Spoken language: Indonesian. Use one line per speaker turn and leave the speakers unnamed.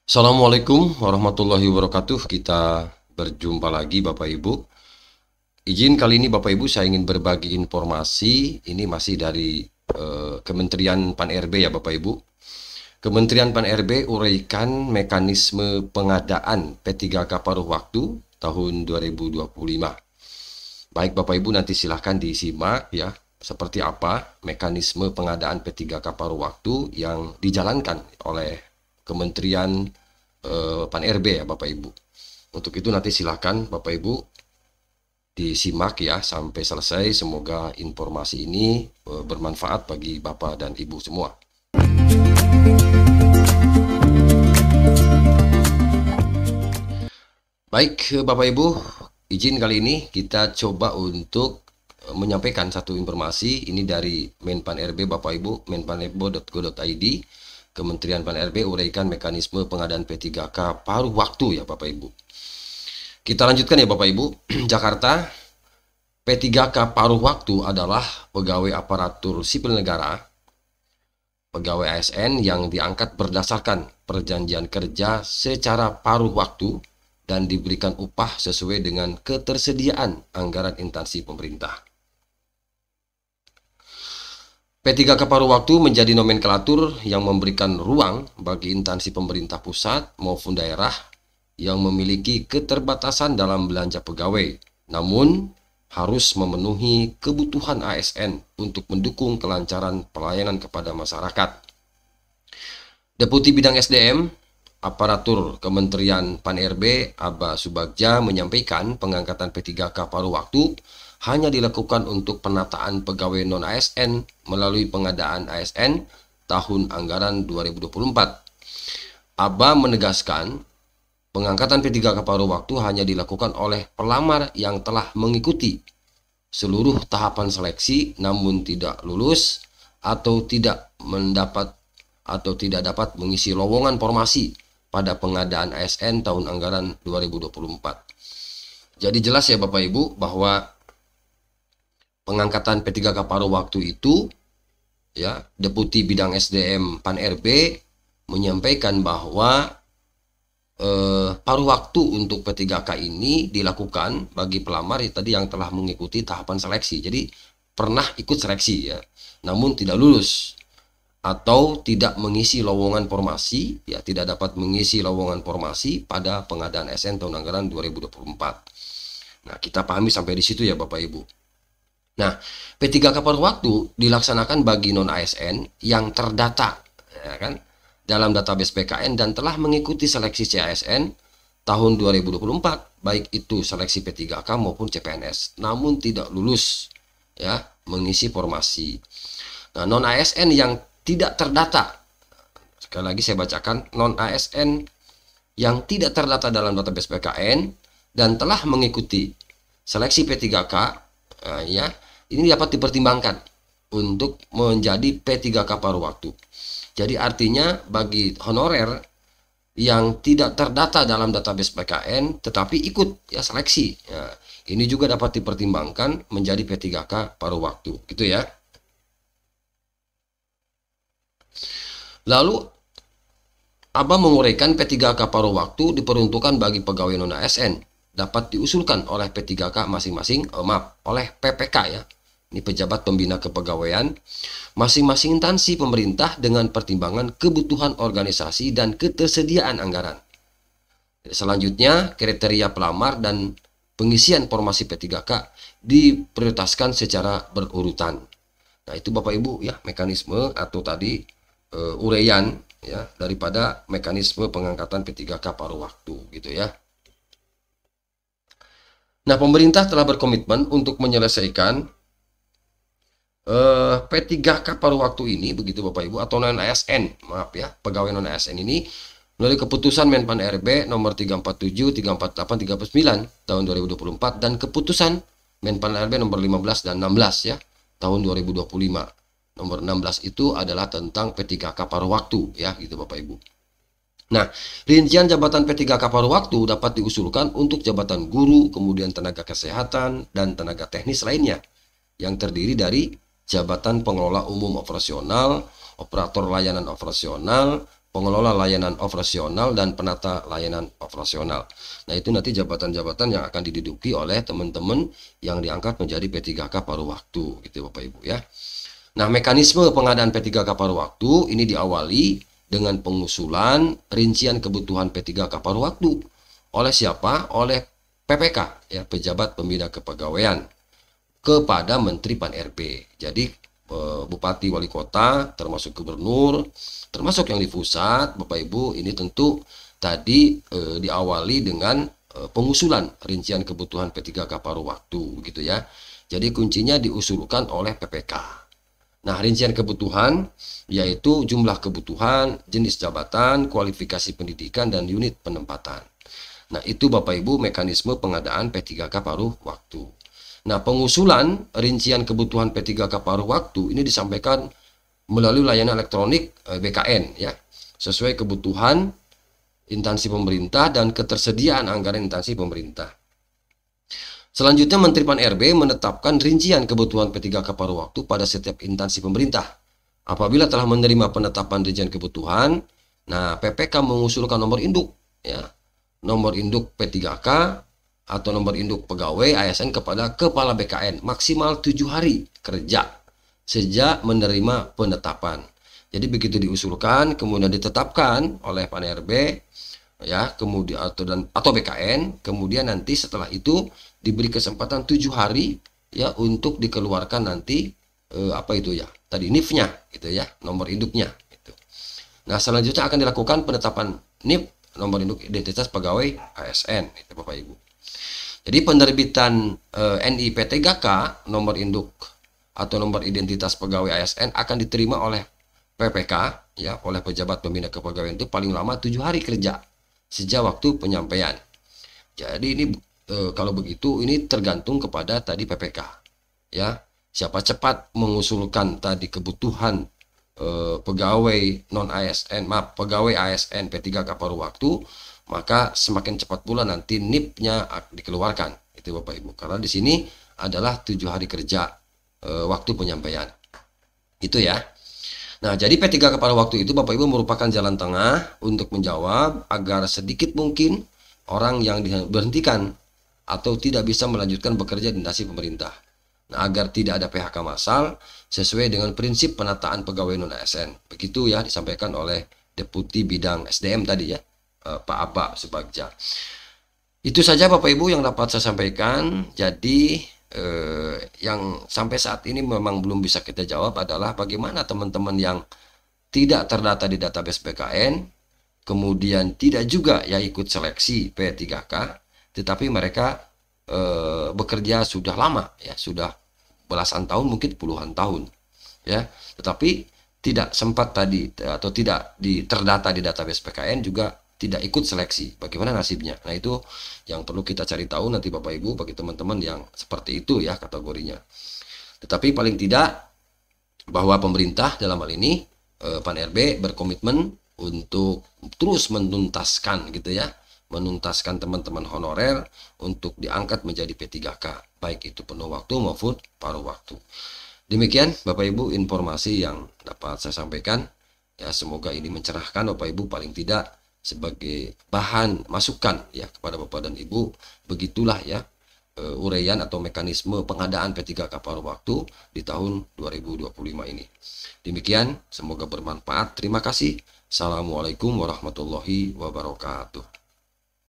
Assalamualaikum warahmatullahi wabarakatuh. Kita berjumpa lagi Bapak Ibu. Izin kali ini Bapak Ibu saya ingin berbagi informasi. Ini masih dari Kementerian Pan-RB ya Bapak Ibu. Kementerian Pan-RB uraikan mekanisme pengadaan P3K paruh waktu tahun 2025. Baik Bapak Ibu, nanti silahkan disimak ya, seperti apa mekanisme pengadaan P3K paruh waktu yang dijalankan oleh Kementerian Pan-RB ya Bapak Ibu. Untuk itu nanti silahkan Bapak Ibu disimak ya sampai selesai. Semoga informasi ini bermanfaat bagi Bapak dan Ibu semua. Baik Bapak Ibu, izin kali ini kita coba untuk menyampaikan satu informasi. Ini dari Menpan RB Bapak Ibu, menpanrb.go.id. Kementerian Pan-RB uraikan mekanisme pengadaan P3K paruh waktu ya Bapak Ibu. Kita lanjutkan ya Bapak Ibu. Jakarta, P3K paruh waktu adalah pegawai aparatur sipil negara, pegawai ASN yang diangkat berdasarkan perjanjian kerja secara paruh waktu dan diberikan upah sesuai dengan ketersediaan anggaran instansi pemerintah. P3K paruh waktu menjadi nomenklatur yang memberikan ruang bagi instansi pemerintah pusat maupun daerah yang memiliki keterbatasan dalam belanja pegawai, namun harus memenuhi kebutuhan ASN untuk mendukung kelancaran pelayanan kepada masyarakat. Deputi Bidang SDM, Aparatur Kementerian Pan-RB Aba Subagja menyampaikan pengangkatan P3K paruh waktu hanya dilakukan untuk penataan pegawai non-ASN melalui pengadaan ASN tahun anggaran 2024. Aba menegaskan pengangkatan P3K paruh waktu hanya dilakukan oleh pelamar yang telah mengikuti seluruh tahapan seleksi namun tidak lulus atau tidak dapat mengisi lowongan formasi pada pengadaan ASN tahun anggaran 2024. Jadi jelas ya Bapak Ibu bahwa pengangkatan P3K paruh waktu itu ya, Deputi Bidang SDM Pan-RB menyampaikan bahwa paruh waktu untuk P3K ini dilakukan bagi pelamar ya, tadi yang telah mengikuti tahapan seleksi. Jadi pernah ikut seleksi ya, namun tidak lulus atau tidak mengisi lowongan formasi ya, tidak dapat mengisi lowongan formasi pada pengadaan ASN tahun anggaran 2024. Nah, kita pahami sampai di situ ya Bapak Ibu. Nah, P3K paruh waktu dilaksanakan bagi non-ASN yang terdata ya kan, dalam database PKN dan telah mengikuti seleksi CASN tahun 2024, baik itu seleksi P3K maupun CPNS, namun tidak lulus ya mengisi formasi. Nah, non-ASN yang tidak terdata, sekali lagi saya bacakan, non-ASN yang tidak terdata dalam database PKN dan telah mengikuti seleksi P3K ya, ini dapat dipertimbangkan untuk menjadi P3K paruh waktu. Jadi artinya bagi honorer yang tidak terdata dalam database PKN tetapi ikut ya seleksi ya, ini juga dapat dipertimbangkan menjadi P3K paruh waktu gitu ya. Lalu Aba menguraikan P3K paruh waktu diperuntukkan bagi pegawai non-ASN dapat diusulkan oleh P3K masing-masing, oleh PPK ya. Ini pejabat pembina kepegawaian masing-masing instansi pemerintah dengan pertimbangan kebutuhan organisasi dan ketersediaan anggaran. Selanjutnya, kriteria pelamar dan pengisian formasi P3K diprioritaskan secara berurutan. Nah, itu Bapak Ibu ya mekanisme atau tadi uraian ya daripada mekanisme pengangkatan P3K paruh waktu gitu ya. Nah, pemerintah telah berkomitmen untuk menyelesaikan P3K paruh waktu ini begitu Bapak Ibu, atau non-ASN, maaf ya, pegawai non-ASN ini melalui keputusan Menpan RB nomor 347, 348, 39 tahun 2024 dan keputusan Menpan RB nomor 15 dan 16 ya tahun 2025. Nomor 16 itu adalah tentang P3K paruh waktu ya gitu Bapak Ibu. Nah, rincian jabatan P3K paruh waktu dapat diusulkan untuk jabatan guru, kemudian tenaga kesehatan dan tenaga teknis lainnya yang terdiri dari jabatan pengelola umum operasional, operator layanan operasional, pengelola layanan operasional, dan penata layanan operasional. Nah, itu nanti jabatan-jabatan yang akan diduduki oleh teman-teman yang diangkat menjadi P3K paruh waktu, gitu Bapak Ibu ya. Nah, mekanisme pengadaan P3K paruh waktu ini diawali dengan pengusulan rincian kebutuhan P3K paruh waktu oleh siapa? Oleh PPK ya, pejabat pembina kepegawaian, kepada Menteri Pan-RB. Jadi Bupati, Wali Kota, termasuk Gubernur, termasuk yang di pusat, Bapak Ibu, ini tentu tadi diawali dengan pengusulan rincian kebutuhan P3K paruh waktu, gitu ya. Jadi kuncinya diusulkan oleh PPK. Nah, rincian kebutuhan yaitu jumlah kebutuhan, jenis jabatan, kualifikasi pendidikan, dan unit penempatan. Nah, itu Bapak Ibu mekanisme pengadaan P3K paruh waktu. Nah, pengusulan rincian kebutuhan P3K paruh waktu ini disampaikan melalui layanan elektronik BKN ya, sesuai kebutuhan instansi pemerintah dan ketersediaan anggaran instansi pemerintah. Selanjutnya, Menteri Pan-RB menetapkan rincian kebutuhan P3K paruh waktu pada setiap instansi pemerintah. Apabila telah menerima penetapan rincian kebutuhan, nah PPK mengusulkan nomor induk ya, nomor induk P3K atau nomor induk pegawai ASN kepada Kepala BKN maksimal 7 hari kerja sejak menerima penetapan. Jadi begitu diusulkan kemudian ditetapkan oleh Pan-RB ya, kemudian atau BKN, kemudian nanti setelah itu diberi kesempatan 7 hari ya untuk dikeluarkan nanti apa itu ya? Tadi NIF-nya gitu ya, nomor induknya gitu. Nah, selanjutnya akan dilakukan penetapan NIP, nomor induk identitas pegawai ASN itu Bapak Ibu. Jadi penerbitan NIP3K nomor induk atau nomor identitas pegawai ASN akan diterima oleh PPK ya, oleh pejabat pembina kepegawaian itu paling lama 7 hari kerja sejak waktu penyampaian. Jadi ini kalau begitu ini tergantung kepada tadi PPK ya, siapa cepat mengusulkan tadi kebutuhan pegawai non ASN, pegawai ASN P3K paruh waktu, maka semakin cepat pula nanti NIP-nya dikeluarkan itu Bapak Ibu, karena di sini adalah 7 hari kerja waktu penyampaian itu ya. Nah, jadi P3K paruh waktu itu Bapak Ibu merupakan jalan tengah untuk menjawab agar sedikit mungkin orang yang diberhentikan atau tidak bisa melanjutkan bekerja di instansi pemerintah. Nah, agar tidak ada PHK massal sesuai dengan prinsip penataan pegawai non ASN. Begitu ya disampaikan oleh Deputi Bidang SDM tadi ya, Pak Abba Subagja. Itu saja Bapak Ibu yang dapat saya sampaikan. Jadi yang sampai saat ini memang belum bisa kita jawab adalah bagaimana teman-teman yang tidak terdata di database BKN, kemudian tidak juga ya ikut seleksi P3K, tetapi mereka bekerja sudah lama ya, sudah belasan tahun, mungkin puluhan tahun ya, tetapi tidak sempat tadi atau tidak terdata di database PKN, juga tidak ikut seleksi. Bagaimana nasibnya? Nah, itu yang perlu kita cari tahu nanti Bapak Ibu bagi teman-teman yang seperti itu ya kategorinya. Tetapi paling tidak bahwa pemerintah dalam hal ini Pan-RB berkomitmen untuk terus menuntaskan gitu ya, menuntaskan teman-teman honorer untuk diangkat menjadi P3K, baik itu penuh waktu maupun paruh waktu. Demikian Bapak Ibu informasi yang dapat saya sampaikan ya, semoga ini mencerahkan Bapak Ibu, paling tidak sebagai bahan masukan ya kepada Bapak dan Ibu. Begitulah ya uraian atau mekanisme pengadaan P3K paruh waktu di tahun 2025 ini. Demikian, semoga bermanfaat. Terima kasih. Assalamualaikum warahmatullahi wabarakatuh.